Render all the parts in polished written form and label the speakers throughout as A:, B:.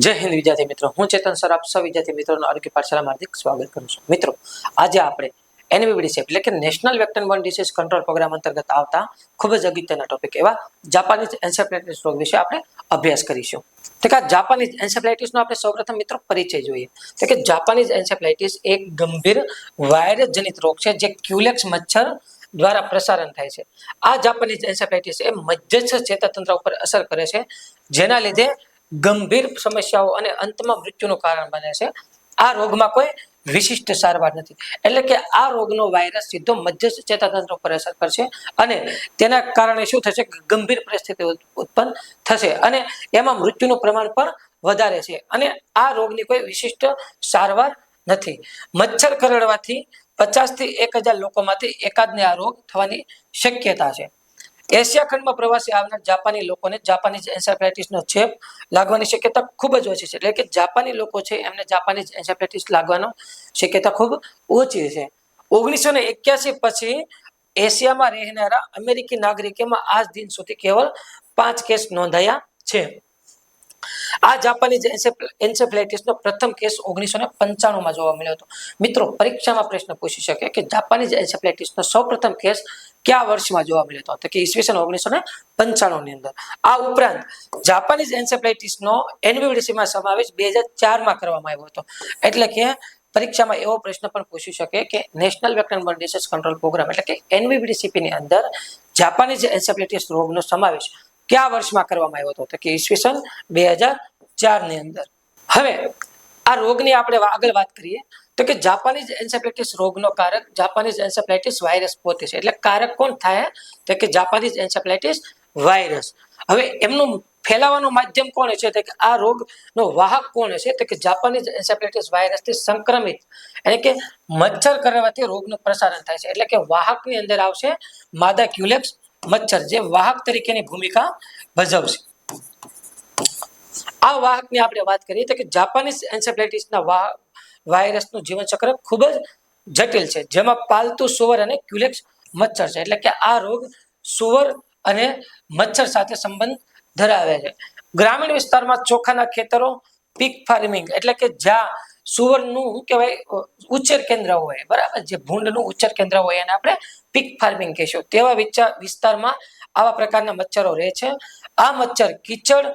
A: જય હિન્દ વિદ્યાર્થી મિત્રો, હું ચેતન સર આપ સૌ વિદ્યાર્થી મિત્રોનું આરોગ્ય પાઠશાળામાં હાર્દિક સ્વાગત કરું છું. મિત્રો, આજે આપણે એનવીડીસી એટલે કે national vector borne disease control programme અંતર્ગત આવતા ખૂબ જ અગત્યના ટોપિક એવા જાપાનીઝ એન્સેફેલાઇટિસ રોગ વિશે આપણે અભ્યાસ કરીશું. તો કે જાપાનીઝ એન્સેફેલાઇટિસનો આપણે સૌપ્રથમ મિત્રો પરિચય જોઈએ. તો કે જાપાનીઝ એન્સેફેલાઇટિસ એક ગંભીર વાયરસ જનિત રોગ છે જે ક્યુલેક્સ મચ્છર દ્વારા પ્રસારણ થાય છે. આ જાપાનીઝ એન્સેફેલાઇટિસ એ મજ્જસ્થ ચેતાતંત્ર ઉપર અસર કરે છે, જેના લીધે ગંભીર સમસ્યાઓ અને અંતમાં મૃત્યુનું કારણ બને છે. આ રોગમાં કોઈ વિશિષ્ટ સારવાર નથી, એટલે કે આ રોગનો વાયરસ સીધો મજ્જસ્થ ચેતાતંત્ર પર અસર કરશે અને તેના કારણે શું થશે, ગંભીર પરિસ્થિતિ ઉત્પન્ન થશે અને એમાં મૃત્યુનું પ્રમાણ પણ વધારે છે. અને આ રોગની કોઈ વિશિષ્ટ સારવાર નથી. મચ્છર કરડવાથી 50 થી 1000 લોકોમાંથી એકાદને આ રોગ થવાની શક્યતા છે. એશિયા ખંડમાં પ્રવાસી આવનાર જાપાની લોકોને જાપાનીઝ એન્સેફેલાઇટિસનો ચેપ લાગવાની શક્યતા ખૂબ જ ઓછી છે. એટલે કે જાપાની લોકો છે એમને જાપાનીઝ એન્સેફેલાઇટિસ લાગવાનો શક્યતા ખૂબ ઓછી છે. 1981 પછી એશિયામાં રહેનારા અમેરિકી નાગરિકોમાં આજ દિન સુધી કેવળ 5 કેસ નોંધાયા છે. આ જાપાનીઝ એન્સેફેલાઇટિસનો પ્રથમ કેસ 1995માં જોવા મળ્યો હતો. મિત્રો, પરીક્ષામાં પ્રશ્ન પૂછી શકે કે જાપાનીઝ એન્સેફેલાઇટિસનો સૌપ્રથમ કેસ કયા વર્ષમાં જોવા મળ્યો હતો? તો કે ઈસવીસન 1995 ની અંદર. આ ઉપરાંત જાપાનીઝ એન્સેફેલાઇટિસનો એનવીડીસીમાં સમાવેશ 2004માં કરવામાં આવ્યો હતો. એટલે કે પરીક્ષામાં એવો પ્રશ્ન પણ પૂછી શકે કે national vector borne disease control programme એટલે કે એનવીડીસીપી ની અંદર જાપાનીઝ એન્સેફેલાઇટિસ રોગનો સમાવેશ કયા વર્ષમાં કરવામાં આવ્યો હતો? તો કે ઈસવીસન 2004 ની અંદર. હવે આ રોગની આપણે આગળ વાત કરીએ તો કે જાપાનીઝ એન્સેફેલાઇટિસ રોગનો કારક જાપાનીઝ એન્સેફેલાઇટિસ વાયરસ પોતે છે. એટલે કારક કોણ થાય? તો કે જાપાનીઝ એન્સેફેલાઇટિસ વાયરસ. હવે એમનું ફેલાવાનું માધ્યમ કોણ છે? તો કે આ રોગનો વાહક કોણ છે? તો કે જાપાનીઝ એન્સેફેલાઇટિસ વાયરસથી સંક્રમિત એટલે કે મચ્છર કરડવાથી રોગનું પ્રસારણ થાય છે. એટલે કે વાહકની અંદર આવશે માદા ક્યુલેક્સ મચ્છર, જે વાહક તરીકેની ભૂમિકા ભજવશે. આ વાહકની આપણે વાત કરીએ તો કે જાપાનીઝ એન્સેફેલાઇટિસના વાયરસનું જીવનચક્ર ખૂબ જ જટિલ છે, જેમાં પાલતુ સુવર અને ક્યુલેક્સ મચ્છર છે. એટલે કે આ રોગ સુવર અને મચ્છર સાથે સંબંધ ધરાવે છે. ગ્રામીણ વિસ્તારમાં ચોખાના ખેતરો, પીક ફાર્મિંગ એટલે કે જ્યાં સુવરનું શું કહેવાય ઉચ્છેર કેન્દ્ર હોય, બરાબર, જે ભૂંડનું ઉચ્છેર કેન્દ્ર હોય એને આપણે પીક ફાર્મિંગ કહીશું. તેવા વિસ્તારમાં આવા પ્રકારના મચ્છરો રહે છે. આ મચ્છર કીચડ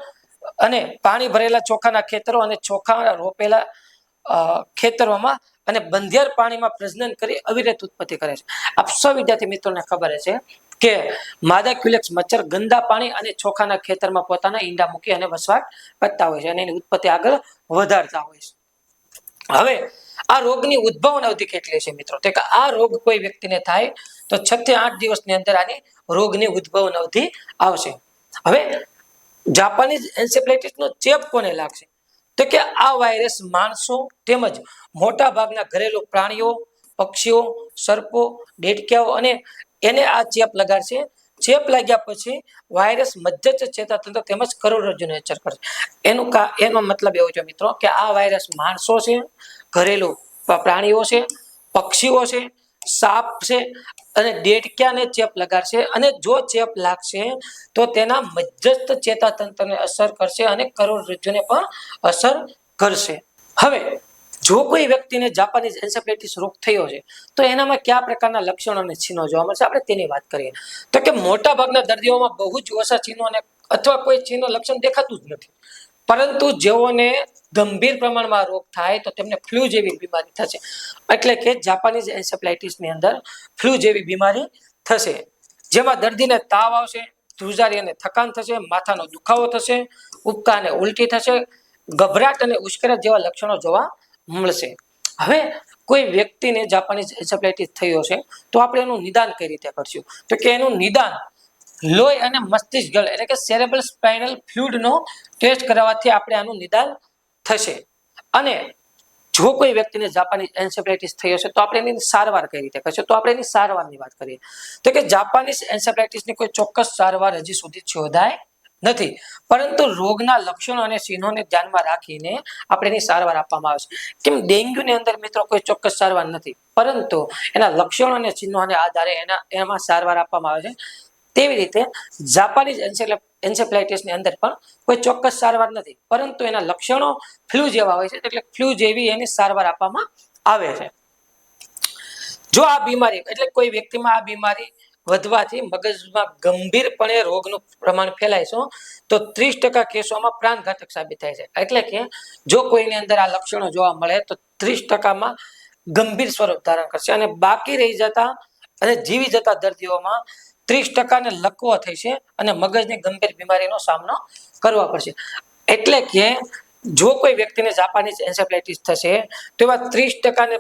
A: અને પાણી ભરેલા ચોખાના ખેતરો અને ચોખા રોપેલા ખેતરોમાં અને બંધિયાર પાણીમાં પ્રજનન કરી અવિરત ઉત્પત્તિ કરે છે. આપ સૌ વિદ્યાર્થી મિત્રોને ખબર છે કે માદા ક્યુલેક્સ મચ્છર ગંદા પાણી અને ચોખાના ખેતરમાં પોતાના ઈંડા મૂકી અને વસવાટ કરતા હોય છે અને એની ઉત્પત્તિ આગળ વધારતા હોય છે. હવે આ રોગની ઉદ્ભવન અવધિ કેટલી છે મિત્રો? તો કે આ રોગ કોઈ વ્યક્તિને થાય તો 6 થી 8 દિવસની અંદર આની રોગની ઉદ્ભવન અવધિ આવશે. હવે જાપાનીઝ એન્સેફેલાઇટિસનો ચેપ કોને લાગશે? તો કે આ વાયરસ માણસો તેમજ મોટા ભાગના ઘરેલું પ્રાણીઓ, પક્ષીઓ, સર્પો, દેડકાઓ અને એને આ ચેપ લગાડશે. ચેપ લાગ્યા પછી વાયરસ મજ્જસ્થ ચેતાતંત્ર તેમજ કરોડરજ્જુને અસર કરશે. એનો મતલબ એવો છે મિત્રો કે આ વાયરસ માણસો છે, ઘરેલું પ્રાણીઓ છે, પક્ષીઓ છે, સાપ છે અને દેડકાને ચેપ લગાડશે. અને જો ચેપ લાગશે તો તેના મજ્જસ્થ ચેતાતંત્રને અસર કરશે અને કરોડરજ્જુને પણ અસર કરશે. હવે જો કોઈ વ્યક્તિને જાપાનીઝ એન્સેફેલાઇટિસ રોગ થયો છે તો એનામાં કયા પ્રકારના લક્ષણો અને ચિહ્નો જોવા મળશે, આપણે તેની વાત કરીએ તો કે મોટા ભાગના દર્દીઓમાં બહુ જ ઓછા ચિહ્નો અને અથવા કોઈ ચિહ્ન લક્ષણ દેખાતું જ નથી. પરંતુ જેઓને ગંભીર પ્રમાણમાં રોગ થાય તો તેમને ફ્લૂ જેવી બીમારી થશે. એટલે કે જાપાનીઝ એન્સેફેલાઇટિસની અંદર ફ્લૂ જેવી બીમારી થશે, જેમાં દર્દીને તાવ આવશે, ધ્રુજારી અને થકાન થશે, માથાનો દુખાવો થશે, ઉબકા અને ઉલટી થશે, ગભરાટ અને ઉશ્કેરાટ જેવા લક્ષણો જોવા મળશે. હવે કોઈ વ્યક્તિને જાપાનીઝ એન્સેફેલાઇટિસ થયો છે તો આપણે એનું નિદાન કઈ રીતે કરશું? તો કે એનું નિદાન લોહી અને મસ્તિષ્ક ગળ એટલે કે સેરેબ્રલ સ્પાઇનલ ફ્લુઇડનો ટેસ્ટ કરાવવાથી આપણે આનું નિદાન થશે. અને જો કોઈ વ્યક્તિને જાપાનીઝ એન્સેફેલાઇટિસ થયો છે તો આપણે એની સારવાર કઈ રીતે કરશું? તો આપણે એની સારવારની વાત કરીએ તો કે જાપાનીઝ એન્સેફેલાઇટિસની કોઈ ચોક્કસ સારવાર હજી સુધી શોધાય નથી, પરંતુ રોગના લક્ષણો અને ચિહ્નોને ધ્યાનમાં રાખીને આપણે એની સારવાર આપવામાં આવે છે. કેમ ડેન્ગ્યુની અંદર મિત્રો કોઈ ચોક્કસ સારવાર નથી, પરંતુ એના લક્ષણો અને ચિહ્નોને આધારે એમાં સારવાર આપવામાં આવે છે. તેવી રીતે જાપાનીઝ એન્સેફ્લાઇટિસની અંદર પણ કોઈ ચોક્કસ સારવાર નથી, પરંતુ એના લક્ષણો ફ્લૂ જેવા હોય છે, એટલે ફ્લૂ જેવી એની સારવાર આપવામાં આવે છે. જો આ બીમારી એટલે કોઈ વ્યક્તિમાં આ બીમારી વધવાથી મગજમાં ગંભીરપણે રોગનું પ્રમાણ ફેલાય છે તો 30% કેસોમાં પ્રાણઘાતક સાબિત થાય છે. એટલે કે જો કોઈની અંદર આ લક્ષણો જોવા મળે તો 30%માં ગંભીર સ્વરૂપ ધારણ કરશે, અને બાકી રહી જતા અને જીવી જતા દર્દીઓમાં 30% ને લકવો થશે અને મગજની ગંભીર બીમારીનો સામનો કરવો પડશે. એટલે કે જો કોઈ વ્યક્તિને જાપાનીઝ એન્સેફ્લાઇટિસ થશે તો એવા 30% ને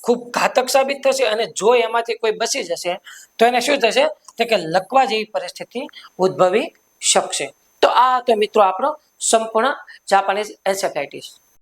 A: ખૂબ ઘાતક સાબિત થશે, અને જો એમાંથી કોઈ બચી જશે તો એને શું થશે કે લકવા જેવી પરિસ્થિતિ ઉદ્ભવી શકશે. તો આ તો મિત્રો આપણો સંપૂર્ણ જાપાનીઝ એન્સેફ્લાઇટિસ.